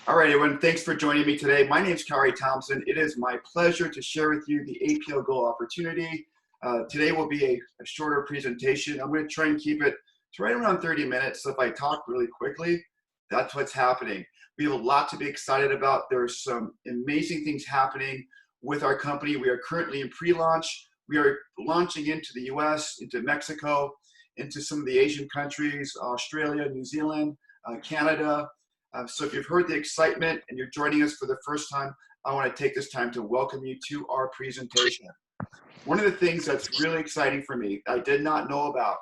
All right, everyone, thanks for joining me today. My name is Kari Thompson. It is my pleasure to share with you the APL Go opportunity. Today will be a shorter presentation. I'm going to try and keep it to right around 30 minutes. So if I talk really quickly, that's what's happening. We have a lot to be excited about. There's some amazing things happening with our company. We are currently in pre-launch. We are launching into the US, into Mexico, into some of the Asian countries, Australia, New Zealand, Canada. So if you've heard the excitement and you're joining us for the first time, I want to take this time to welcome you to our presentation. One of the things that's really exciting for me, I did not know about,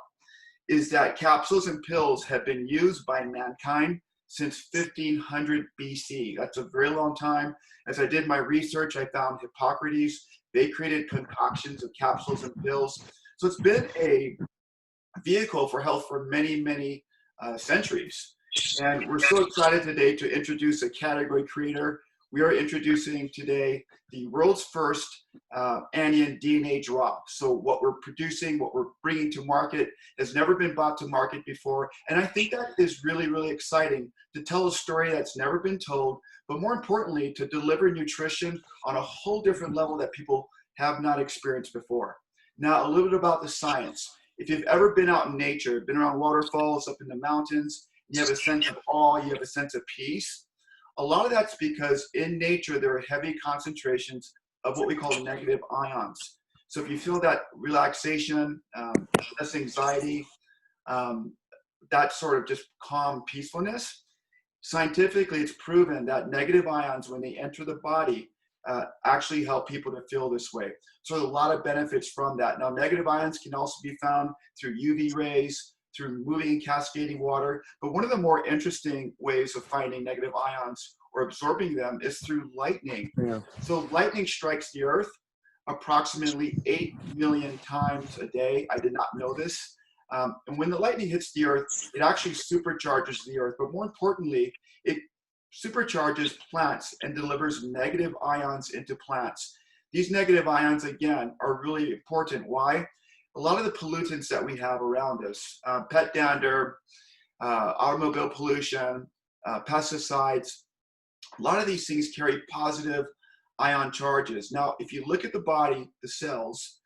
is that capsules and pills have been used by mankind since 1500 BC. That's a very long time. As I did my research, I found Hippocrates. They created concoctions of capsules and pills. So it's been a vehicle for health for many, many centuries. And we're so excited today to introduce a category creator. We are introducing today the world's first anion DNA drop. So what we're producing, what we're bringing to market has never been brought to market before. And I think that is really, really exciting to tell a story that's never been told, but more importantly, to deliver nutrition on a whole different level that people have not experienced before. Now, a little bit about the science. If you've ever been out in nature, been around waterfalls, up in the mountains, you have a sense of awe, you have a sense of peace. A lot of that's because in nature, there are heavy concentrations of what we call negative ions. So if you feel that relaxation, less anxiety, that sort of just calm peacefulness, scientifically it's proven that negative ions, when they enter the body, actually help people to feel this way. So there's a lot of benefits from that. Now, negative ions can also be found through UV rays, through moving and cascading water. But one of the more interesting ways of finding negative ions or absorbing them is through lightning. Yeah. So lightning strikes the earth approximately 8 million times a day. I did not know this. And when the lightning hits the earth, it actually supercharges the earth. But more importantly, it supercharges plants and delivers negative ions into plants. These negative ions, again, are really important. Why? A lot of the pollutants that we have around us, pet dander, automobile pollution, pesticides, a lot of these things carry positive ion charges. Now, if you look at the body, the cells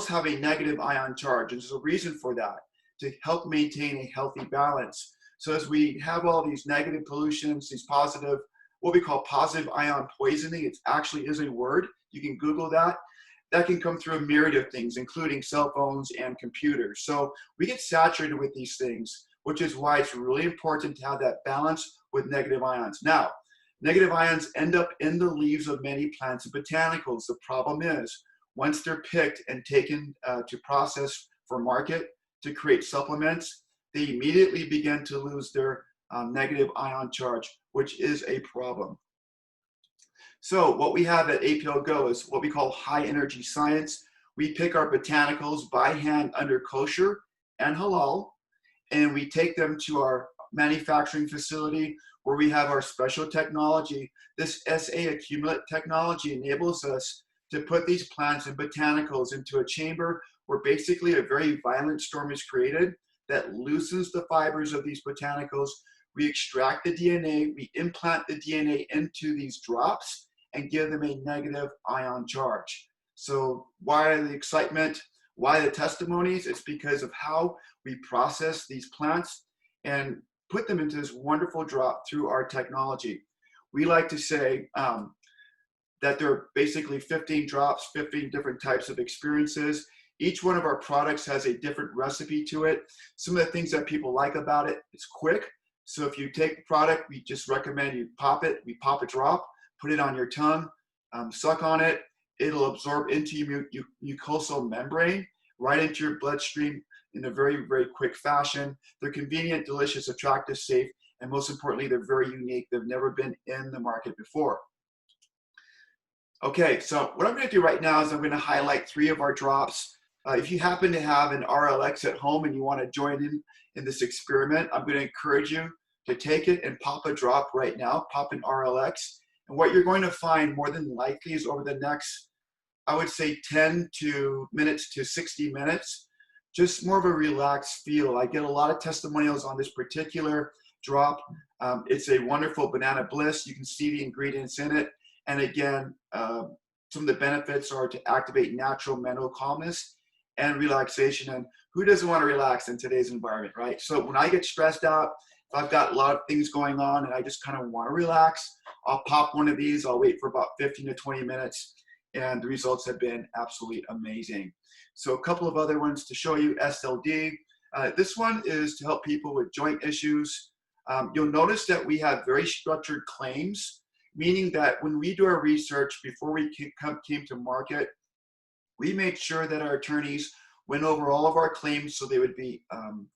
have a negative ion charge, and there's a reason for that, to help maintain a healthy balance. So as we have all these negative pollutions, these positive, what we call positive ion poisoning, it actually is a word. You can Google that. That can come through a myriad of things, including cell phones and computers. So we get saturated with these things, which is why it's really important to have that balance with negative ions. Now, negative ions end up in the leaves of many plants and botanicals. The problem is, once they're picked and taken to process for market to create supplements, they immediately begin to lose their negative ion charge, which is a problem. So what we have at APL Go is what we call high energy science. We pick our botanicals by hand under kosher and halal, and we take them to our manufacturing facility where we have our special technology. This SA Acumullit technology enables us to put these plants and botanicals into a chamber where basically a very violent storm is created that loosens the fibers of these botanicals. We extract the DNA, we implant the DNA into these drops and give them a negative ion charge. So why the excitement? Why the testimonies? It's because of how we process these plants and put them into this wonderful drop through our technology. We like to say that there are basically 15 drops, 15 different types of experiences. Each one of our products has a different recipe to it. Some of the things that people like about it, it's quick. So if you take the product, we just recommend you pop it. We pop a drop, put it on your tongue, suck on it. It'll absorb into your mucosal membrane, right into your bloodstream in a very, very quick fashion. They're convenient, delicious, attractive, safe, and most importantly, they're very unique. They've never been in the market before. Okay, so what I'm going to do right now is I'm going to highlight 3 of our drops. If you happen to have an RLX at home and you want to join in this experiment, I'm going to encourage you to take it and pop a drop right now, pop an RLX. And what you're going to find more than likely is over the next, I would say 10 minutes to 60 minutes, just more of a relaxed feel. I get a lot of testimonials on this particular drop. It's a wonderful banana bliss. You can see the ingredients in it. And again, some of the benefits are to activate natural mental calmness and relaxation. And who doesn't want to relax in today's environment, right? So when I get stressed out, if I've got a lot of things going on and I just kind of want to relax, I'll pop one of these. I'll wait for about 15 to 20 minutes, and the results have been absolutely amazing. So a couple of other ones to show you. SLD. This one is to help people with joint issues. You'll notice that we have very structured claims, meaning that when we do our research before we came to market, we made sure that our attorneys went over all of our claims so they would be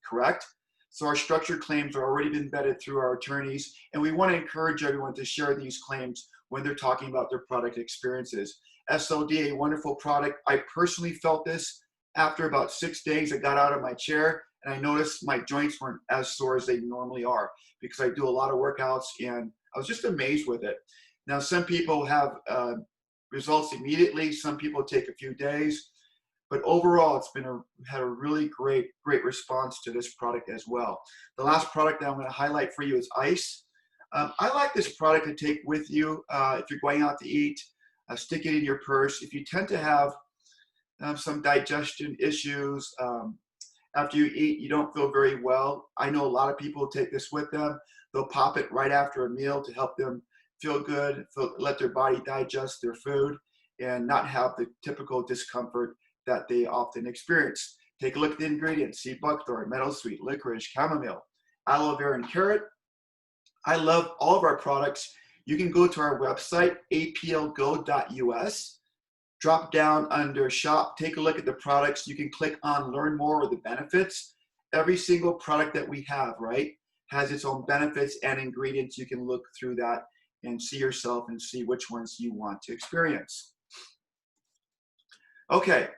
correct. So our structured claims are already been vetted through our attorneys, and we want to encourage everyone to share these claims when they're talking about their product experiences. SLD, a wonderful product. I personally felt this after about 6 days. I got out of my chair and I noticed my joints weren't as sore as they normally are because I do a lot of workouts, and I was just amazed with it. Now, some people have results immediately. Some people take a few days. But overall, it's had a really great response to this product as well. The last product that I'm going to highlight for you is ice. I like this product to take with you if you're going out to eat. Stick it in your purse. If you tend to have some digestion issues after you eat, you don't feel very well. I know a lot of people take this with them. They'll pop it right after a meal to help them feel good, let their body digest their food, and not have the typical discomfort that they often experience. Take a look at the ingredients: sea buckthorn, meadowsweet, licorice, chamomile, aloe vera, and carrot. I love all of our products. You can go to our website, APLGO.us, drop down under shop, take a look at the products. You can click on learn more or the benefits. Every single product that we have, right, has its own benefits and ingredients. You can look through that and see yourself and see which ones you want to experience. Okay.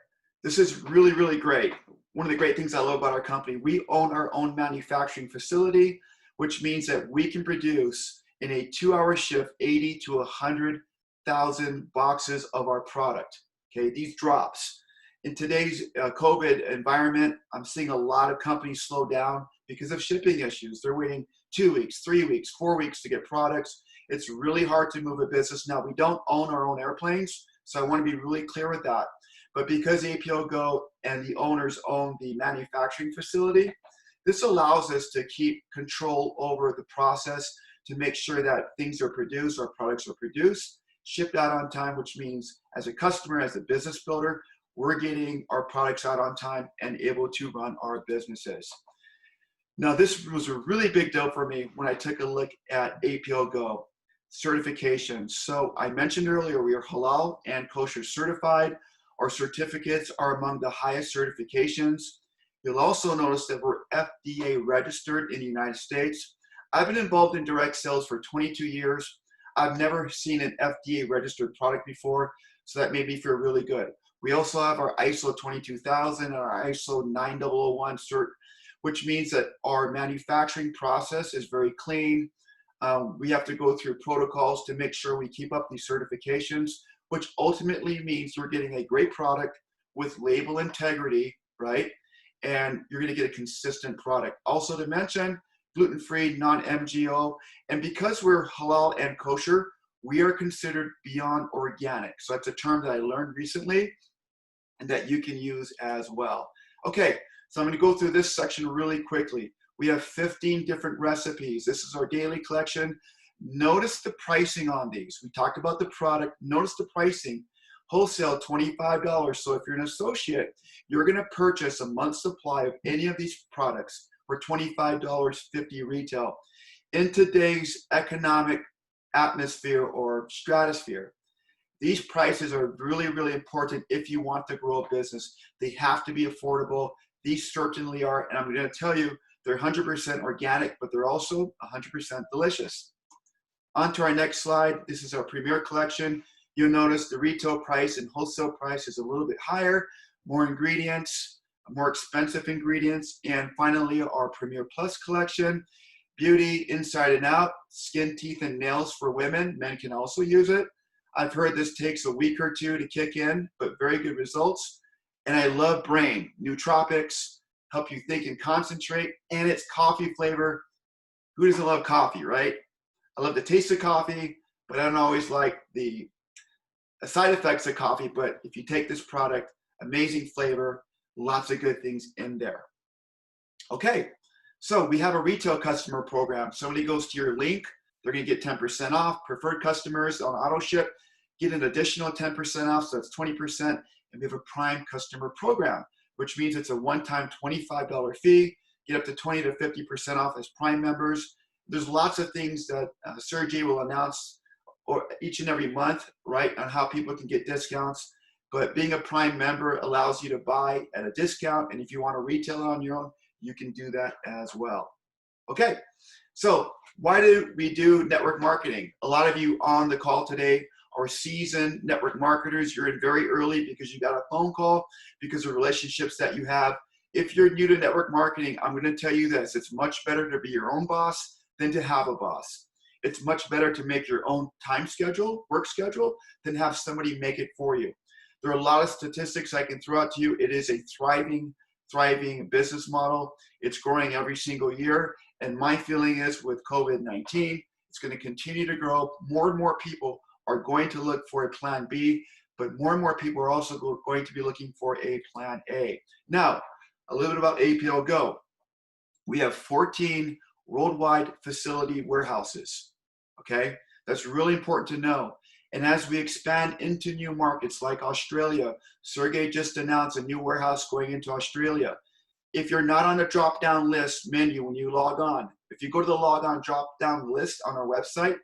This is really, really great. One of the great things I love about our company, we own our own manufacturing facility, which means that we can produce in a 2-hour shift 80 to 100,000 boxes of our product. Okay, these drops. In today's COVID environment, I'm seeing a lot of companies slow down because of shipping issues. They're waiting 2 weeks, 3 weeks, 4 weeks to get products. It's really hard to move a business. Now, we don't own our own airplanes, so I want to be really clear with that. But because APL Go and the owners own the manufacturing facility, this allows us to keep control over the process to make sure that things are produced, our products are produced, shipped out on time, which means as a customer, as a business builder, we're getting our products out on time and able to run our businesses. Now, this was a really big deal for me when I took a look at APL Go certifications. So I mentioned earlier, we are halal and kosher certified. Our certificates are among the highest certifications. You'll also notice that we're FDA registered in the United States. I've been involved in direct sales for 22 years. I've never seen an FDA registered product before, so that made me feel really good. We also have our ISO 22000 and our ISO 9001 cert, which means that our manufacturing process is very clean. We have to go through protocols to make sure we keep up these certifications, which ultimately means we're getting a great product with label integrity, right? And you're gonna get a consistent product. Also to mention, gluten-free, non-MGO, and because we're halal and kosher, we are considered beyond organic. So that's a term that I learned recently and that you can use as well. Okay, so I'm gonna go through this section really quickly. We have 15 different recipes. This is our daily collection. Notice the pricing on these. We talked about the product. Notice the pricing. Wholesale, $25. So if you're an associate, you're going to purchase a month's supply of any of these products for $25.50 retail. In today's economic atmosphere or stratosphere, these prices are really, really important if you want to grow a business. They have to be affordable. These certainly are. And I'm going to tell you, they're 100% organic, but they're also 100% delicious. On to our next slide. This is our Premier collection. You'll notice the retail price and wholesale price is a little bit higher, more ingredients, more expensive ingredients. And finally, our Premier Plus collection, beauty inside and out, skin, teeth, and nails for women. Men can also use it. I've heard this takes a week or two to kick in, but very good results. And I love brain, nootropics, help you think and concentrate, and it's coffee flavor. Who doesn't love coffee, right? I love the taste of coffee, but I don't always like the side effects of coffee. But if you take this product, amazing flavor, lots of good things in there. Okay, so we have a retail customer program. Somebody goes to your link, they're gonna get 10% off. Preferred customers on auto ship get an additional 10% off, so that's 20%. And we have a prime customer program, which means it's a one-time $25 fee, get up to 20 to 50% off as prime members. There's lots of things that Sergey will announce each and every month, right, on how people can get discounts. But being a prime member allows you to buy at a discount, and if you want to retail it on your own, you can do that as well. Okay, so why do we do network marketing? A lot of you on the call today are seasoned network marketers. You're in very early because you got a phone call, because of relationships that you have. If you're new to network marketing, I'm going to tell you this: it's much better to be your own boss than to have a boss. It's much better to make your own time schedule, work schedule, than have somebody make it for you. There are a lot of statistics I can throw out to you. It is a thriving business model. It's growing every single year. And my feeling is with COVID-19, it's going to continue to grow. More and more people are going to look for a plan B, but more and more people are also going to be looking for a plan A. Now, a little bit about APL Go. We have 14 worldwide facility warehouses, okay? That's really important to know. And as we expand into new markets like Australia, Sergey just announced a new warehouse going into Australia. If you're not on the drop-down list menu when you log on, if you go to the log on drop-down list on our website,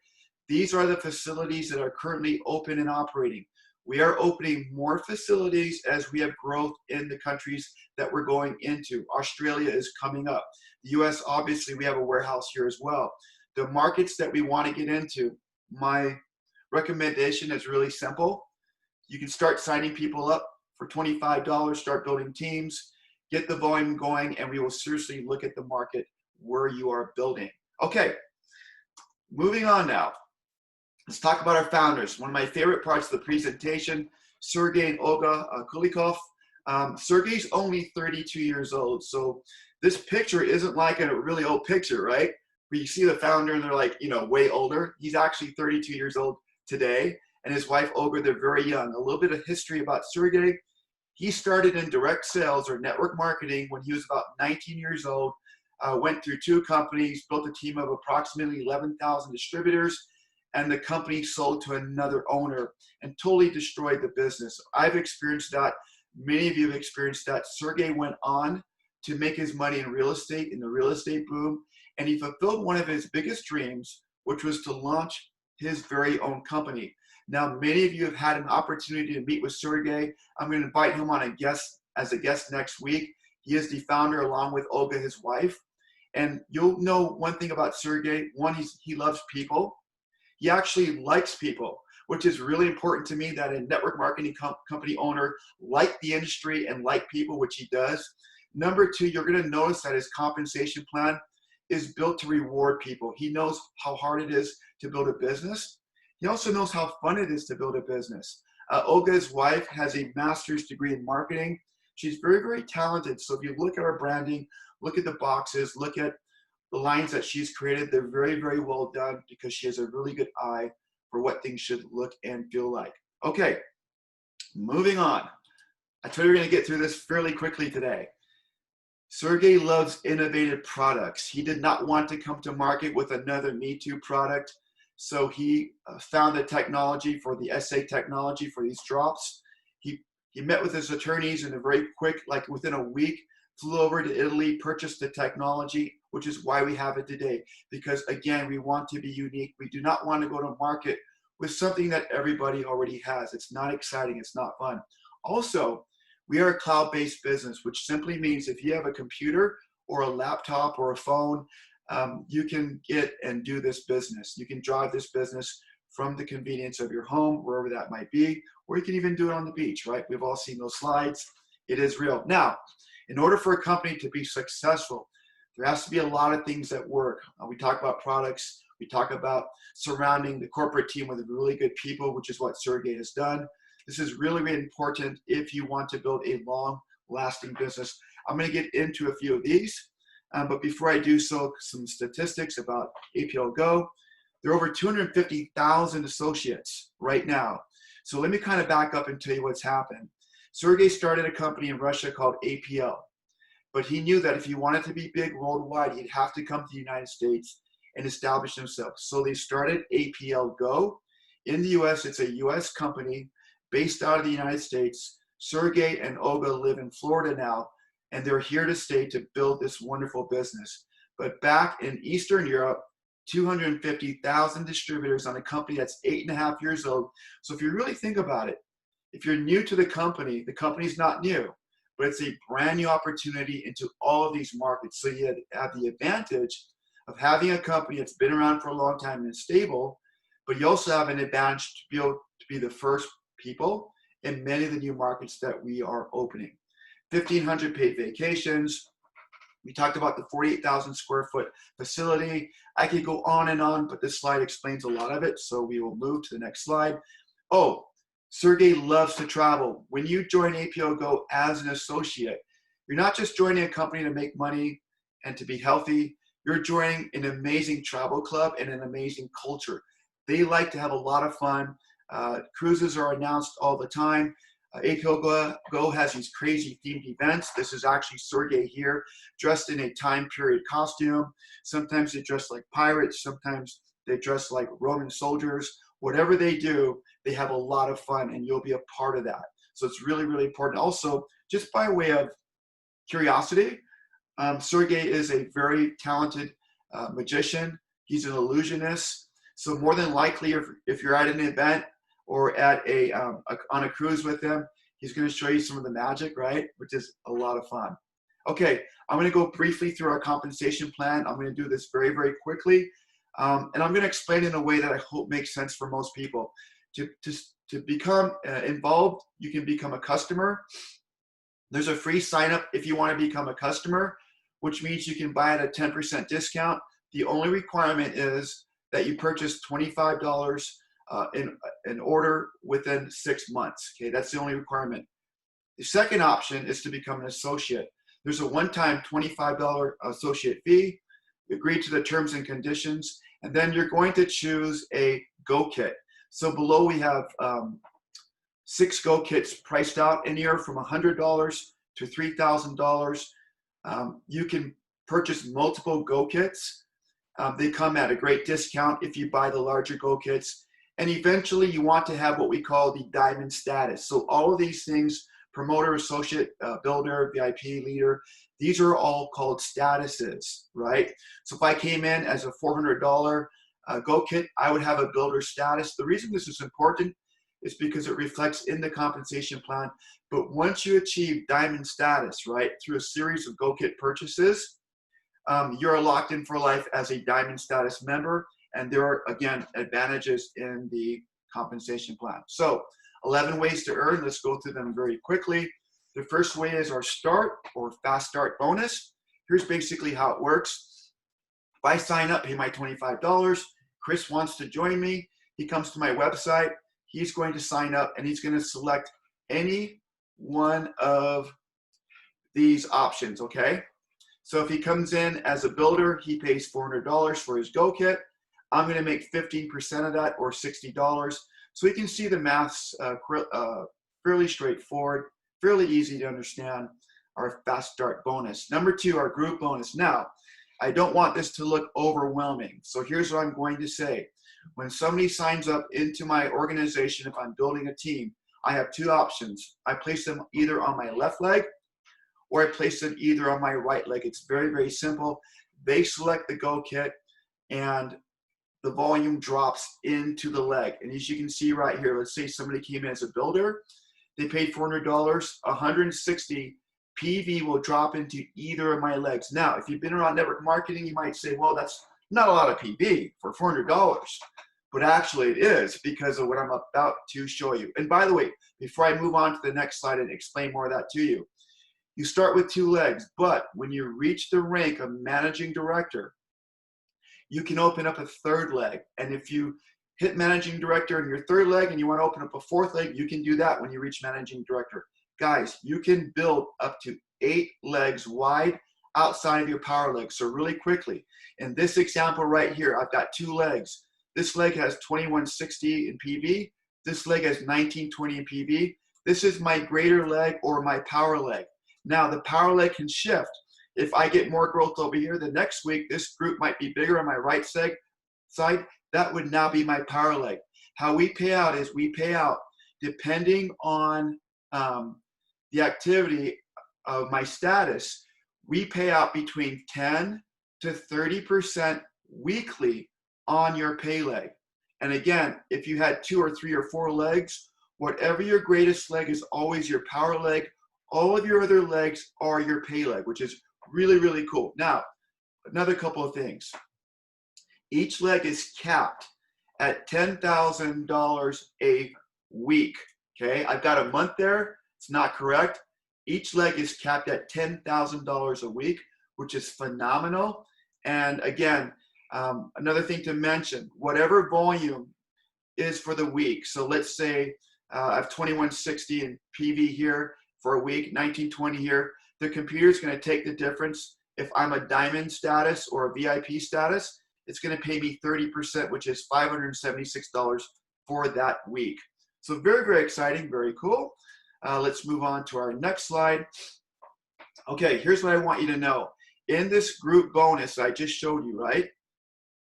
these are the facilities that are currently open and operating. We are opening more facilities as we have growth in the countries that we're going into. Australia is coming up. The US, obviously, we have a warehouse here as well. The markets that we want to get into, my recommendation is really simple. You can start signing people up for $25, start building teams, get the volume going, and we will seriously look at the market where you are building. Okay, moving on now. Let's talk about our founders. One of my favorite parts of the presentation, Sergey and Olga Kulikov. Sergey's only 32 years old, so this picture isn't like a really old picture, right? Where you see the founder and they're like, you know, way older. He's actually 32 years old today, and his wife Olga, they're very young. A little bit of history about Sergey. He started in direct sales or network marketing when he was about 19 years old, went through 2 companies, built a team of approximately 11,000 distributors, and the company sold to another owner and totally destroyed the business. I've experienced that. Many of you have experienced that. Sergey went on to make his money in real estate, in the real estate boom, and he fulfilled one of his biggest dreams, which was to launch his very own company. Now, many of you have had an opportunity to meet with Sergey. I'm going to invite him on as a guest next week. He is the founder along with Olga, his wife. And you'll know one thing about Sergey. One, he loves people. He actually likes people, which is really important to me, that a network marketing company owner like the industry and like people, which he does. Number 2, you're going to notice that his compensation plan is built to reward people. He knows how hard it is to build a business. He also knows how fun it is to build a business. Olga, his wife, has a master's degree in marketing. She's very, very talented. So if you look at our branding, look at the boxes, look at the lines that she's created, they're very, very well done because she has a really good eye for what things should look and feel like. Okay, moving on. I told you we're going to get through this fairly quickly today. Sergey loves innovative products. He did not want to come to market with another Me Too product. So he found the technology for the SA technology for these drops. He met with his attorneys in a very quick, like within a week, flew over to Italy, purchased the technology, which is why we have it today. Because again, we want to be unique. We do not want to go to market with something that everybody already has. It's not exciting, it's not fun. Also, we are a cloud-based business, which simply means if you have a computer or a laptop or a phone, you can get and do this business. You can drive this business from the convenience of your home, wherever that might be, or you can even do it on the beach, right? We've all seen those slides. It is real. Now, in order for a company to be successful, there has to be a lot of things that work. We talk about products. We talk about surrounding the corporate team with really good people, which is what Sergey has done. This is really, really important if you want to build a long-lasting business. I'm going to get into a few of these. But before I do so, some statistics about APL Go. There are over 250,000 associates right now. So let me kind of back up and tell you what's happened. Sergey started a company in Russia called APL, but he knew that if he wanted to be big worldwide, he'd have to come to the United States and establish himself. So they started APL Go. In the US, it's a US company based out of the United States. Sergey and Olga live in Florida now, and they're here to stay to build this wonderful business. But back in Eastern Europe, 250,000 distributors on a company that's 8.5 years old. So if you really think about it, if you're new to the company's not new, but it's a brand new opportunity into all of these markets. So you have the advantage of having a company that's been around for a long time and is stable, but you also have an advantage to be able to be the first people in many of the new markets that we are opening. 1,500 paid vacations. We talked about the 48,000 square foot facility. I could go on and on, but this slide explains a lot of it. So we will move to the next slide. Oh, Sergey loves to travel. When you join APL Go as an associate, you're not just joining a company to make money and to be healthy. You're joining an amazing travel club and an amazing culture. They like to have a lot of fun. Cruises are announced all the time. APL Go has these crazy themed events. This is actually Sergey here, dressed in a time period costume. Sometimes they dress like pirates. Sometimes they dress like Roman soldiers. Whatever they do, they have a lot of fun, and you'll be a part of that. So it's really, really important. Also, just by way of curiosity, Sergey is a very talented magician. He's an illusionist. So more than likely, if you're at an event or at on a cruise with him, he's going to show you some of the magic, right? Which is a lot of fun. Okay, I'm going to go briefly through our compensation plan. I'm going to do this very, very quickly. And I'm going to explain in a way that I hope makes sense for most people. To become involved, you can become a customer. There's a free sign up if you want to become a customer, which means you can buy at a 10% discount. The only requirement is that you purchase $25 in order within 6 months. Okay, that's the only requirement. The second option is to become an associate. There's a one-time $25 associate fee. You agree to the terms and conditions, and then you're going to choose a Go kit. So below we have 6 Go kits priced out in here from $100 to $3,000. You can purchase multiple Go kits. They come at a great discount if you buy the larger Go kits. And eventually you want to have what we call the diamond status. So all of these things, promoter, associate, builder, VIP, leader, these are all called statuses, right? So if I came in as a $400 Go kit, I would have a builder status. The reason this is important is because it reflects in the compensation plan. But once you achieve diamond status, right, through a series of Go kit purchases, you're locked in for life as a diamond status member. And there are, again, advantages in the compensation plan. So 11 ways to earn. Let's go through them very quickly. The first way is our start or fast start bonus. Here's basically how it works. If I sign up, pay my $25, Chris wants to join me. He comes to my website. He's going to sign up, and he's going to select any one of these options, okay? So if he comes in as a builder, he pays $400 for his Go kit. I'm going to make 15% of that, or $60. So you can see the math's fairly straightforward, fairly easy to understand. Our fast start bonus. Number 2, our group bonus. Now, I don't want this to look overwhelming. So here's what I'm going to say. When somebody signs up into my organization, if I'm building a team, I have 2 options. I place them either on my left leg or I place them either on my right leg. It's very, very simple. They select the Go kit and the volume drops into the leg. And as you can see right here, let's say somebody came in as a builder, they paid $400, 160 PV will drop into either of my legs. Now, if you've been around network marketing, you might say, well, that's not a lot of PV for $400. But actually it is, because of what I'm about to show you. And by the way, before I move on to the next slide and explain more of that to you, you start with 2 legs, but when you reach the rank of managing director, you can open up a 3rd leg. And if you hit managing director in your 3rd leg and you want to open up a 4th leg, you can do that when you reach managing director. Guys, you can build up to 8 legs wide. outside of your power leg. So really quickly, in this example right here, I've got 2 legs. This leg has 2160 in PV. This leg has 1920 in PV. This is my greater leg or my power leg. Now the power leg can shift. If I get more growth over here, the next week, this group might be bigger on my right side. That would now be my power leg. How we pay out is we pay out depending on the activity of my status. We pay out between 10 to 30% weekly on your pay leg. And again, if you had 2 or 3 or 4 legs, whatever your greatest leg is always your power leg. All of your other legs are your pay leg, which is really, really cool. Now, another couple of things. Each leg is capped at $10,000 a week. Okay, I've got a month there. It's not correct. Each leg is capped at $10,000 a week, which is phenomenal. And again, another thing to mention, whatever volume is for the week. So let's say I have 2160 in PV here for a week, 1920 here. The computer is going to take the difference. If I'm a diamond status or a VIP status, it's going to pay me 30%, which is $576 for that week. So very, very exciting, very cool. Let's move on to our next slide. Okay, here's what I want you to know. In this group bonus I just showed you, right?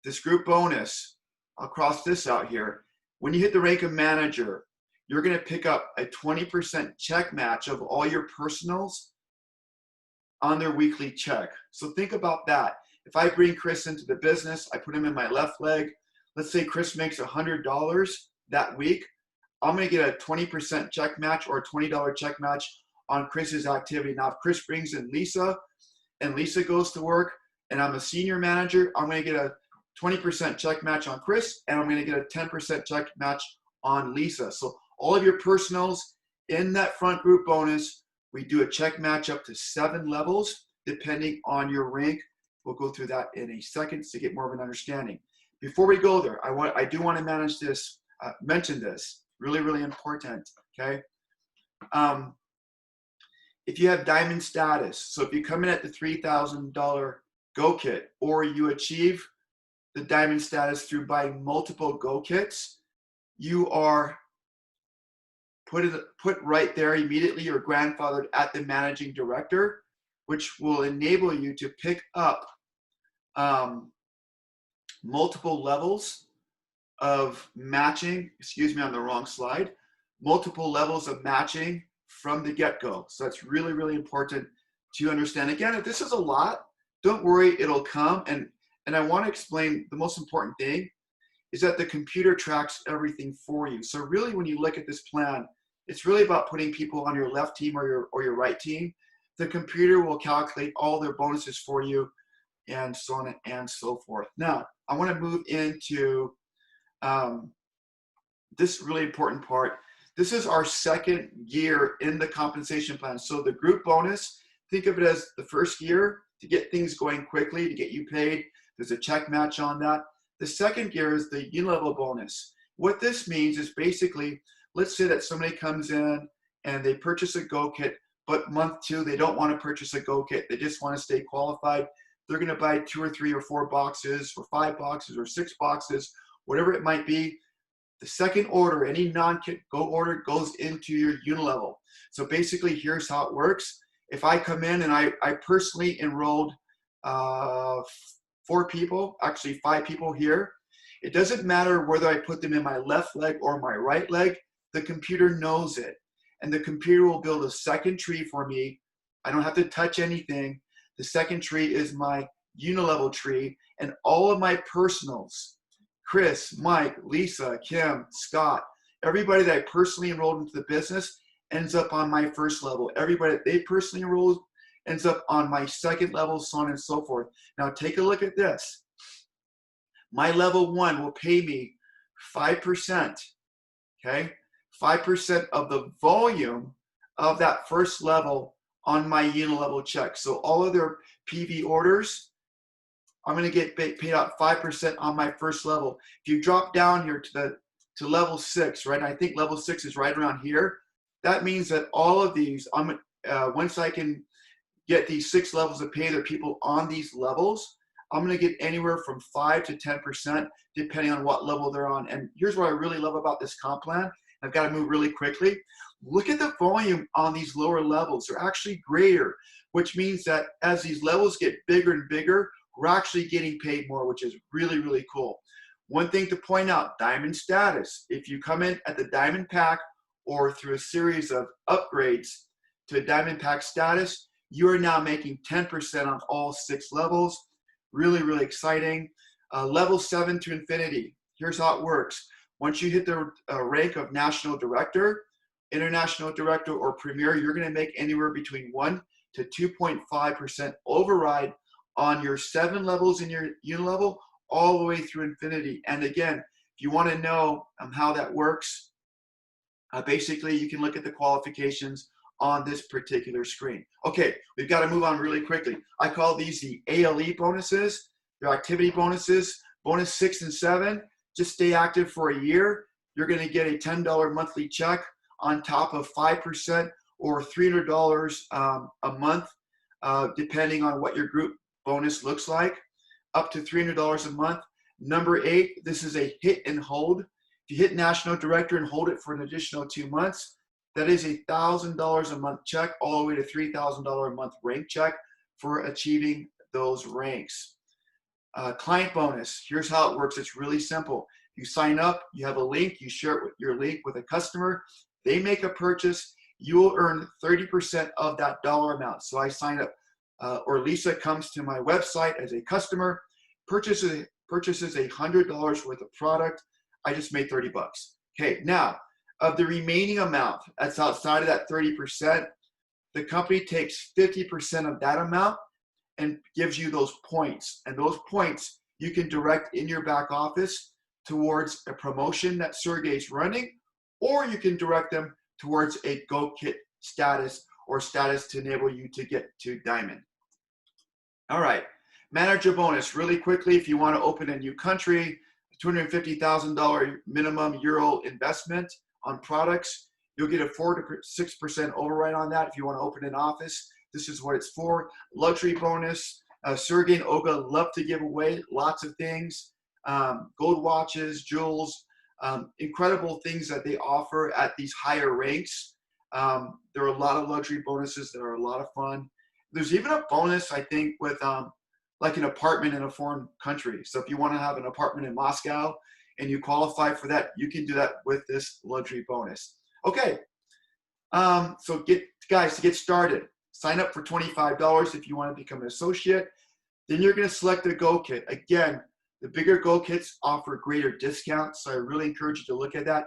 This group bonus, I'll cross this out here. When you hit the rank of manager, you're going to pick up a 20% check match of all your personals on their weekly check. So think about that. If I bring Chris into the business, I put him in my left leg. Let's say Chris makes $100 that week. I'm going to get a 20% check match or a $20 check match on Chris's activity. Now, if Chris brings in Lisa and Lisa goes to work and I'm a senior manager, I'm going to get a 20% check match on Chris and I'm going to get a 10% check match on Lisa. So all of your personals in that front group bonus, we do a check match up to 7 levels depending on your rank. We'll go through that in a second to get more of an understanding. Before we go there, I do want to mention this. Really, really important, okay? If you have diamond status, so if you come in at the $3,000 Go kit or you achieve the diamond status through buying multiple Go kits, you are put right there immediately. You're grandfathered at the managing director, which will enable you to pick up multiple levels of matching, excuse me, on the wrong slide, multiple levels of matching from the get-go. So that's really, really important to understand. Again, if this is a lot, don't worry, it'll come. And I want to explain the most important thing is that the computer tracks everything for you. So really, when you look at this plan, it's really about putting people on your left team or your right team. The computer will calculate all their bonuses for you and so on and so forth. Now, I want to move into this really important part. This is our second year in the compensation plan. So the group bonus, think of it as the first year to get things going quickly, to get you paid. There's a check match on that. The second year is the unilevel bonus. What this means is basically, let's say that somebody comes in and they purchase a Go kit, but month 2, they don't want to purchase a Go kit. They just want to stay qualified. They're going to buy 2 or 3 or 4 boxes or 5 boxes or 6 boxes, whatever it might be. The second order, any non-kit Go order goes into your unilevel. So basically, here's how it works. If I come in and I personally enrolled 4 people, actually 5 people here, it doesn't matter whether I put them in my left leg or my right leg, the computer knows it. And the computer will build a second tree for me. I don't have to touch anything. The second tree is my unilevel tree, and all of my personals, Chris, Mike, Lisa, Kim, Scott, everybody that I personally enrolled into the business ends up on my first level. Everybody that they personally enrolled ends up on my second level, so on and so forth. Now take a look at this. My level 1 will pay me 5%, okay? 5% of the volume of that first level on my unilevel check. So all of their PV orders, I'm going to get paid out 5% on my first level. If you drop down here to level 6, right? I think level 6 is right around here. That means that all of these, once I can get these 6 levels of pay. There are people on these levels. I'm going to get anywhere from 5 to 10% depending on what level they're on. And here's what I really love about this comp plan. I've got to move really quickly. Look at the volume on these lower levels. They're actually greater, which means that as these levels get bigger and bigger, we're actually getting paid more, which is really, really cool. One thing to point out, diamond status. If you come in at the diamond pack or through a series of upgrades to a diamond pack status, you are now making 10% on all 6 levels. Really, really exciting. Level 7 to infinity. Here's how it works. Once you hit the rank of national director, international director, or premier, you're going to make anywhere between 1 to 2.5% override on your 7 levels in your unilevel all the way through infinity. And again, if you want to know how that works, basically you can look at the qualifications on this particular screen. Okay, we've got to move on really quickly. I call these the ALE bonuses. They're activity bonuses. Bonus 6 and 7, just stay active for a year. You're going to get a $10 monthly check on top of 5% or $300 a month, depending on what your group bonus looks like, up to $300 a month. Number 8, this is a hit and hold. If you hit national director and hold it for an additional 2 months, that is a $1,000 a month check, all the way to $3,000 a month rank check for achieving those ranks. Client bonus, here's how it works. It's really simple. You sign up, you have a link, you share your link with a customer, they make a purchase, you will earn 30% of that dollar amount. So I sign up, or Lisa comes to my website as a customer, purchases $100 worth of product, I just made 30 bucks. Okay, now, of the remaining amount that's outside of that 30%, the company takes 50% of that amount and gives you those points. And those points you can direct in your back office towards a promotion that Sergey's running, or you can direct them towards a Go Kit status or status to enable you to get to Diamond. All right, manager bonus, really quickly, if you want to open a new country, $250,000 minimum euro investment on products, you'll get a 4 to 6% override on that if you want to open an office. This is what it's for. Luxury bonus. Sergey and Olga love to give away lots of things. Gold watches, jewels, incredible things that they offer at these higher ranks. There are a lot of luxury bonuses that are a lot of fun. There's even a bonus, I think, with like an apartment in a foreign country. So if you want to have an apartment in Moscow and you qualify for that, you can do that with this luxury bonus. Okay, so guys, to get started, sign up for $25 if you want to become an associate. Then you're going to select the Go Kit. Again, the bigger Go Kits offer greater discounts, so I really encourage you to look at that.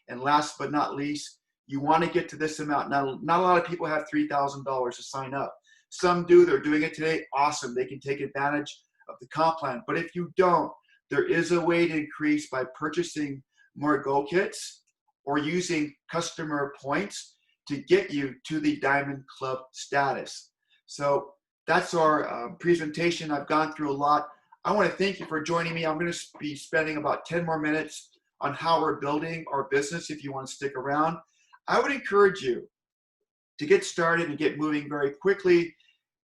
And last but not least, you want to get to this amount. Now, not a lot of people have $3,000 to sign up. Some do. They're doing it today. Awesome. They can take advantage of the comp plan. But if you don't, there is a way to increase by purchasing more Go Kits or using customer points to get you to the Diamond Club status. So that's our presentation. I've gone through a lot. I want to thank you for joining me. I'm going to be spending about 10 more minutes on how we're building our business if you want to stick around. I would encourage you to get started and get moving very quickly.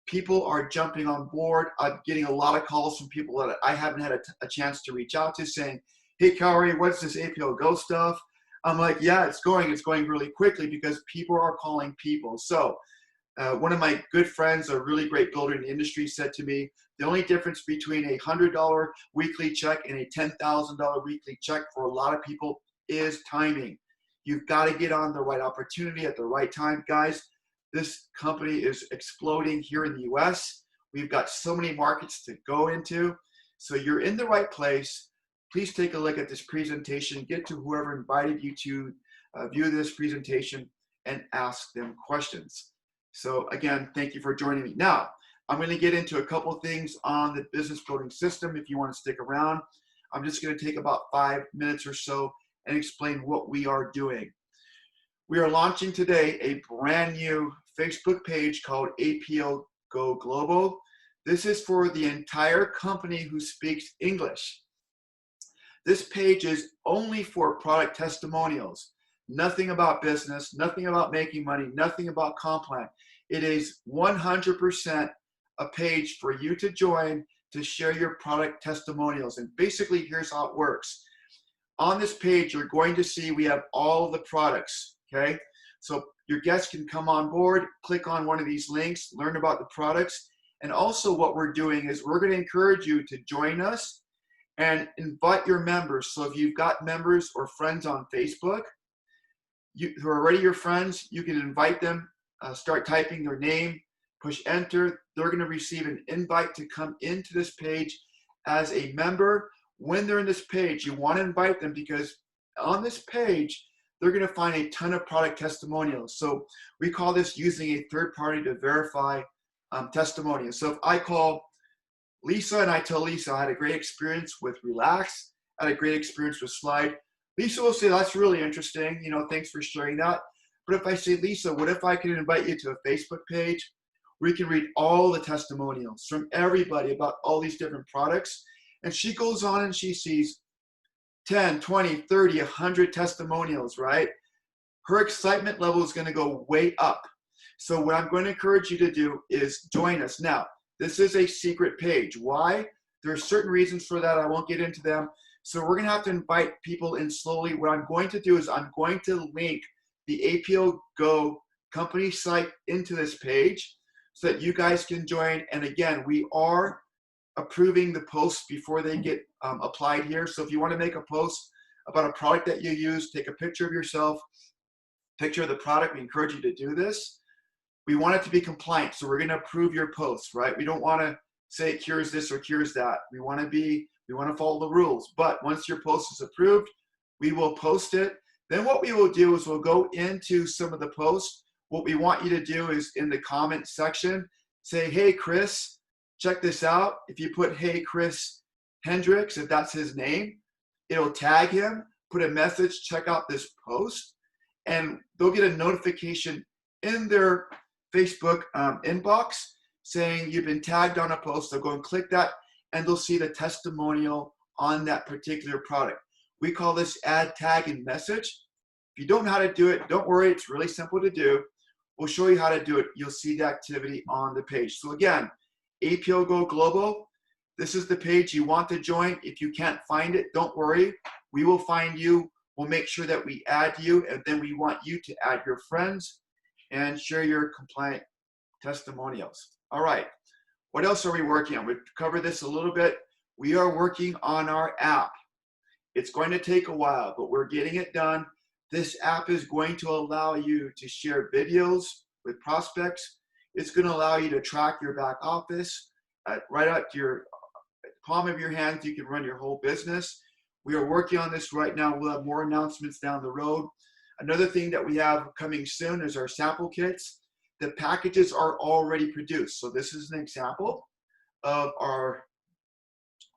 People are jumping on board. I'm getting a lot of calls from people that I haven't had a chance to reach out to saying, hey, Kauri, what's this APL Go stuff? I'm like, yeah, it's going really quickly because people are calling people. So one of my good friends, a really great builder in the industry, said to me, the only difference between a $100 weekly check and a $10,000 weekly check for a lot of people is timing. You've got to get on the right opportunity at the right time. Guys, this company is exploding here in the US. We've got so many markets to go into. So you're in the right place. Please take a look at this presentation. Get to whoever invited you to view this presentation and ask them questions. So again, thank you for joining me. Now, I'm going to get into a couple things on the business building system if you want to stick around. I'm just going to take about 5 minutes or so and explain what we are doing. We are launching today a brand new Facebook page called APL Go Global. This is for the entire company who speaks English. This page is only for product testimonials. Nothing about business, nothing about making money, nothing about comp plan. It is 100% a page for you to join to share your product testimonials. And basically, here's how it works. On this page, you're going to see we have all the products, okay? So your guests can come on board, click on one of these links, learn about the products. And also what we're doing is we're going to encourage you to join us and invite your members. So if you've got members or friends on Facebook who are already your friends, you can invite them, start typing their name, push enter. They're going to receive an invite to come into this page as a member. When they're in this page, you want to invite them because on this page, they're going to find a ton of product testimonials. So we call this using a third party to verify testimonials. So if I call Lisa and I tell Lisa I had a great experience with Relax, I had a great experience with Slide, Lisa will say, that's really interesting. You know, thanks for sharing that. But if I say, Lisa, what if I could invite you to a Facebook page where you can read all the testimonials from everybody about all these different products? And she goes on and she sees 10, 20, 30, 100 testimonials, right? Her excitement level is going to go way up. So what I'm going to encourage you to do is join us. Now, this is a secret page. Why? There are certain reasons for that. I won't get into them. So we're going to have to invite people in slowly. What I'm going to do is I'm going to link the APL Go company site into this page so that you guys can join. And again, we are approving the posts before they get applied here. So if you want to make a post about a product that you use, take a picture of yourself, picture of the product. We encourage you to do this. We want it to be compliant. So we're going to approve your posts, right? We don't want to say it cures this or cures that. We want to follow the rules. But once your post is approved, we will post it. Then what we will do is we'll go into some of the posts. What we want you to do is in the comment section, say, hey, Chris, check this out. If you put, hey, Chris Hendricks, if that's his name, it'll tag him, put a message, check out this post, and they'll get a notification in their Facebook inbox saying you've been tagged on a post. They'll go and click that, and they'll see the testimonial on that particular product. We call this add tag and message. If you don't know how to do it, don't worry. It's really simple to do. We'll show you how to do it. You'll see the activity on the page. So again, APL Go Global, this is the page you want to join. If you can't find it, don't worry. We will find you. We'll make sure that we add you, and then we want you to add your friends and share your compliant testimonials. All right. What else are we working on? We've covered this a little bit. We are working on our app. It's going to take a while, but we're getting it done. This app is going to allow you to share videos with prospects. It's going to allow you to track your back office right at your palm of your hand. You can run your whole business. We are working on this right now. We'll have more announcements down the road. Another thing that we have coming soon is our sample kits. The packages are already produced. So this is an example of our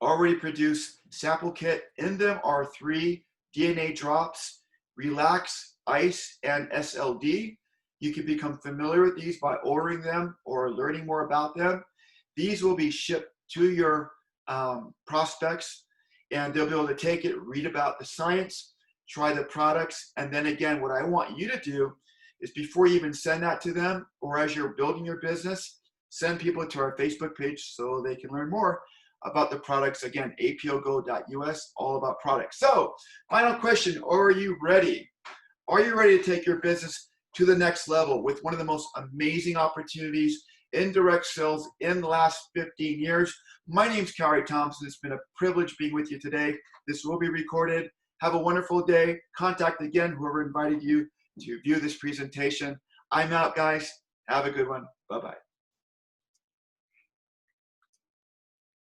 already produced sample kit. In them are 3 DNA drops, Relax, Ice, and SLD. You can become familiar with these by ordering them or learning more about them. These will be shipped to your prospects, and they'll be able to take it, read about the science, try the products, and then again, what I want you to do is before you even send that to them, or as you're building your business, send people to our Facebook page so they can learn more about the products. Again, aplgo.us, all about products. So, final question, are you ready? Are you ready to take your business to the next level with one of the most amazing opportunities in direct sales in the last 15 years? My name's Cary Thompson. It's been a privilege being with you today. This will be recorded. Have a wonderful day. Contact again whoever invited you to view this presentation. I'm out, guys. Have a good one. Bye-bye.